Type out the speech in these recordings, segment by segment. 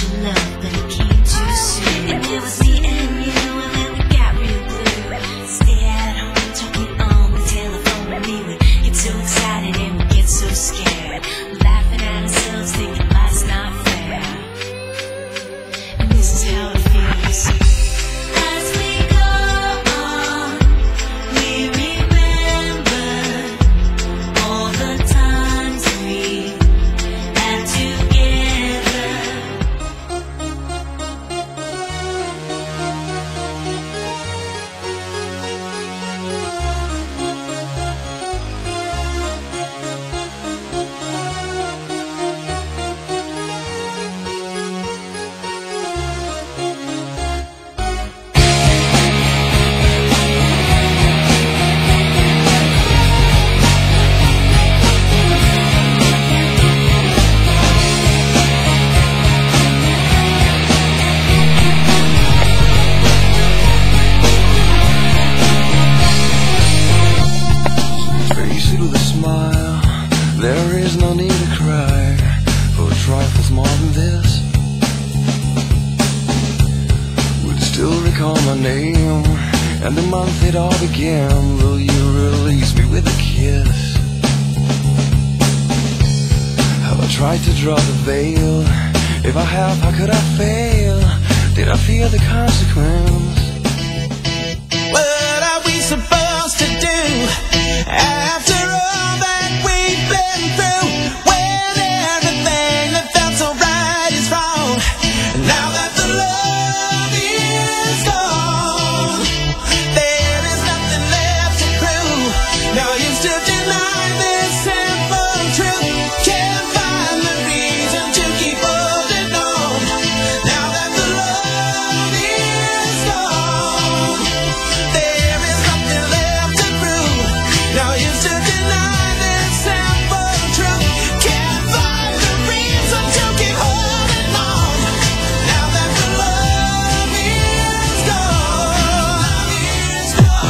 your love, but it came too soon. And it was me and you, and then we got real blue. Stay at home, talking on the telephone with me. We get so excited and we get so scared, laughing at ourselves, thinking life's not fair. And this is how it feels. As we go on, we remember all the times we had together. Face it with a smile, there is no need to cry for trifles more than this. Would still recall my name and the month it all began. Will you release me with a kiss? Have I tried to draw the veil? If I have, how could I fail? Did I fear the consequence? What are we supposed to do after all that we've been through? When everything that felt so right is wrong, and now that the love is gone, there is nothing left to prove. Now you still deny this simple truth. Can't find the reason to keep holding on. Now that the love is gone, there is nothing left to prove. Now you still deny this simple truth. Can't find the reason to keep holding on. Now that the love is gone, is gone.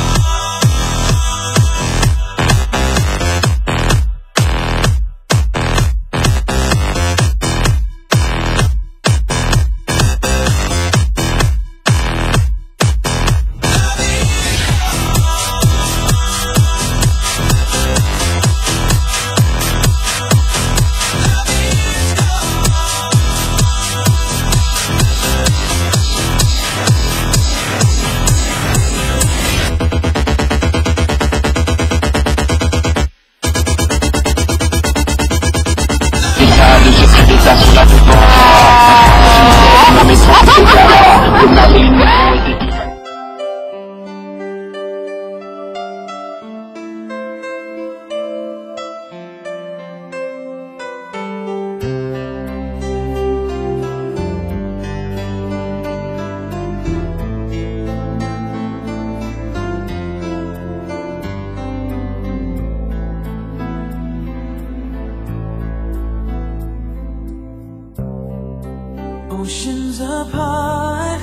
Oceans apart,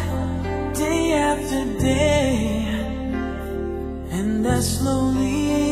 day after day, and I slowly